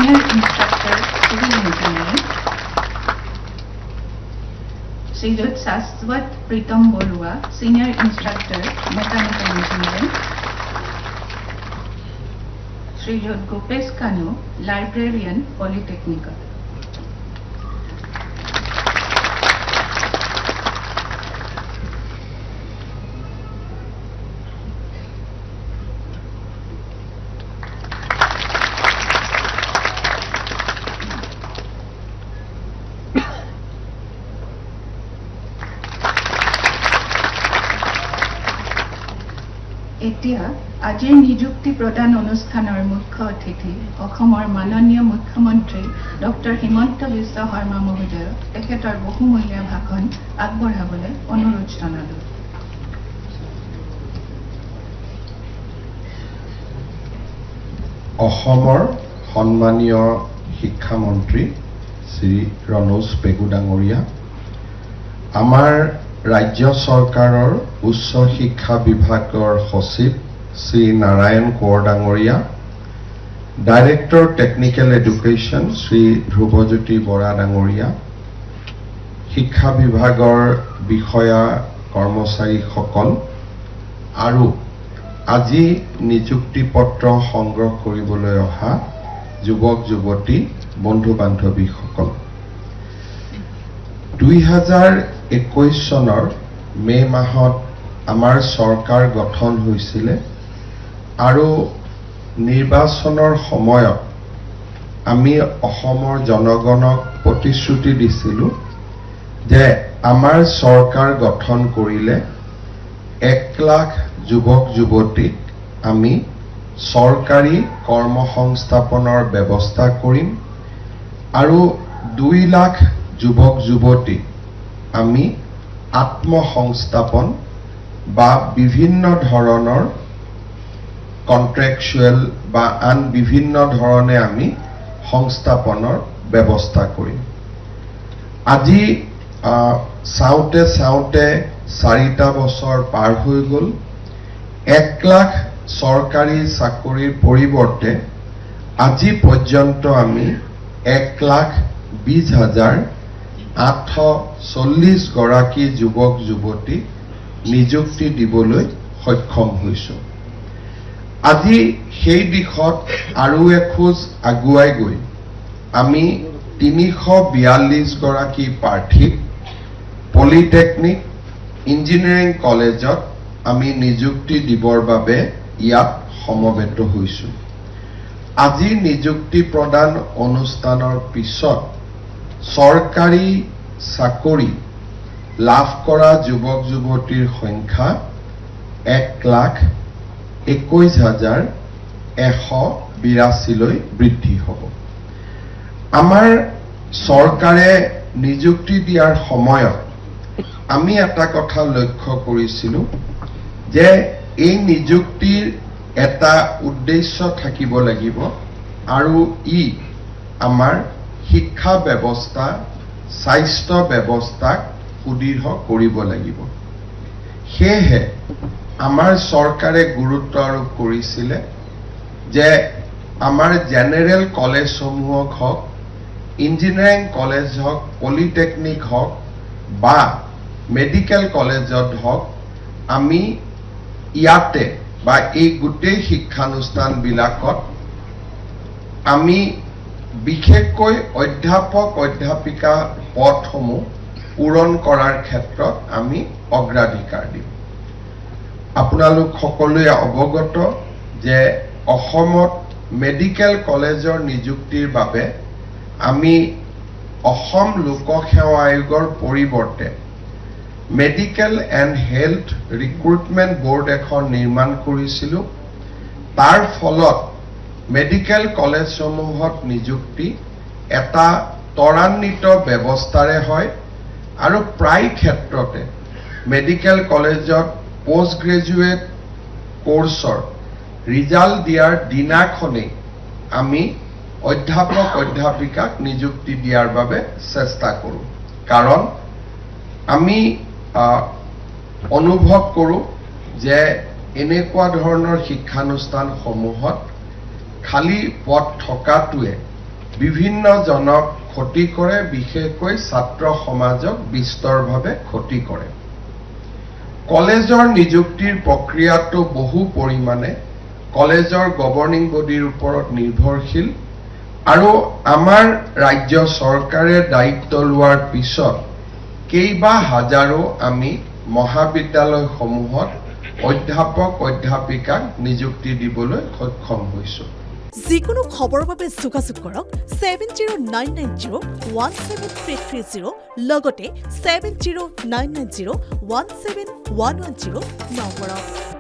Senior Instructor, Civil Engineering, Srijot Saswat Pritam Borua, Senior Instructor, Mechanical Engineering, Srijot Gopesh Kanu, Librarian, Polytechnical. এতিয়া আজিৰ নিযুক্তি প্ৰদান অনুষ্ঠানৰ মুখ্য অতিথি অসমৰ মাননীয় মুখ্যমন্ত্ৰী ডক্টৰ হিমন্ত বিশ্ব শৰ্মা মহোদয়ক তেখেতৰ বহুমূলীয়া ভাষণ আগবঢ়াবলৈ অনুৰোধ জনালোঁ। অসমৰ সন্মানীয় শিক্ষামন্ত্ৰী শ্ৰী ৰণোজ পেগু ডাঙৰীয়া, আমাৰ ৰাজ্য চৰকাৰৰ উচ্চ শিক্ষা বিভাগৰ সচিব শ্ৰী নাৰায়ণ কোঁৱৰ ডাঙৰীয়া, director technical education Shri Dhrubajyoti Bora ডাঙৰীয়া, শিক্ষা বিভাগৰ বিষয়া কৰ্মচাৰীসকল আৰু আজি নিযুক্তি পত্ৰ সংগ্ৰহ কৰিবলৈ অহা যুৱক যুৱতী বন্ধু বান্ধৱীসকল, 2021 চনৰ মে মাহত আমাৰ চৰকাৰ গঠন হৈছিলে আৰু নিৰ্বাচনৰ সময়ত আমি অসমৰ জনগণক প্ৰতিশ্ৰুতি দিছিলোঁ যে আমাৰ চৰকাৰ গঠন কৰিলে 1 লাখ যুৱক যুৱতীক আমি চৰকাৰী কৰ্মসংস্থাপনৰ ব্যৱস্থা কৰিম আৰু 2 লাখ যুৱক যুৱতীক আমি আত্মসংস্থাপন বা বিভিন্ন ধৰণৰ কন্ট্ৰেকচুৱেল বা আন বিভিন্ন ধৰণে আমি সংস্থাপনৰ ব্যৱস্থা কৰিম। আজি চাওঁতে চাওঁতে 4টা বছৰ পাৰ হৈ গ'ল। 1 লাখ চৰকাৰী চাকৰিৰ পৰিৱৰ্তে আজি পৰ্যন্ত আমি 1,20,840 গৰাকী যুৱক যুৱতীক নিযুক্তি দিবলৈ সক্ষম হৈছোঁ। আজি সেই দিশত আৰু এখোজ আগুৱাই গৈ আমি 342 গৰাকী প্ৰাৰ্থীক পলিটেকনিক ইঞ্জিনিয়াৰিং কলেজত আমি নিযুক্তি দিবৰ বাবে ইয়াত সমবেত হৈছোঁ। আজি নিযুক্তি প্ৰদান অনুষ্ঠানৰ পিছত চৰকাৰী চাকৰি লাভ কৰা যুৱক যুৱতীৰ সংখ্যা 1,21,182 লৈ বৃদ্ধি হ'ব। আমাৰ চৰকাৰে নিযুক্তি দিয়াৰ সময়ত আমি এটা কথা লক্ষ্য কৰিছিলোঁ যে এই নিযুক্তিৰ এটা উদ্দেশ্য থাকিব লাগিব আৰু ই আমাৰ শিক্ষা ব্যৱস্থা, স্বাস্থ্য ব্যৱস্থাক সুদৃঢ় কৰিব লাগিব। সেয়েহে আমাৰ চৰকাৰে গুৰুত্ব আৰোপ কৰিছিলে যে আমাৰ জেনেৰেল কলেজসমূহক হওক, ইঞ্জিনিয়াৰিং কলেজ হওক, পলিটেকনিক হওক বা মেডিকেল কলেজত হওক, আমি ইয়াতে বা এই গোটেই শিক্ষানুষ্ঠানবিলাকত আমি বিশেষকৈ অধ্যাপক অধ্যাপিকা পদসমূহ পূৰণ কৰাৰ ক্ষেত্ৰত আমি অগ্ৰাধিকাৰ দিম। আপোনালোক সকলোৱে অৱগত যে অসমত মেডিকেল কলেজৰ নিযুক্তিৰ বাবে আমি অসম লোকসেৱা আয়োগৰ পৰিৱৰ্তে medical and health recruitment board এখন নিৰ্মাণ কৰিছিলোঁ। তাৰ ফলত মেডিকেল কলেজসমূহত নিযুক্তি এটা ত্বৰান্বিত ব্যৱস্থাৰে হয় আৰু প্ৰায় ক্ষেত্ৰতে মেডিকেল কলেজত পোষ্ট গ্ৰেজুৱেট কোৰ্চৰ ৰিজাল্ট দিয়াৰ দিনাখনেই আমি অধ্যাপক অধ্যাপিকাক নিযুক্তি দিয়াৰ বাবে চেষ্টা কৰোঁ। কাৰণ আমি অনুভৱ কৰোঁ যে এনেকুৱা ধৰণৰ শিক্ষানুষ্ঠানসমূহত খালী পদ থকাটোৱে বিভিন্নজনক ক্ষতি কৰে, বিশেষকৈ ছাত্ৰ সমাজক বিস্তৰভাৱে ক্ষতি কৰে। কলেজৰ নিযুক্তিৰ প্ৰক্ৰিয়াটো বহু পৰিমাণে কলেজৰ গভৰ্নিং বডিৰ ওপৰত নিৰ্ভৰশীল আৰু আমাৰ ৰাজ্য চৰকাৰে দায়িত্ব লোৱাৰ পিছত কেইবা হাজাৰো আমি মহাবিদ্যালয়সমূহত অধ্যাপক অধ্যাপিকাক নিযুক্তি দিবলৈ সক্ষম হৈছোঁ। যিকোনো খবৰৰ বাবে যোগাযোগ কৰক 7099017330 লগতে 7099017110 নম্বৰত।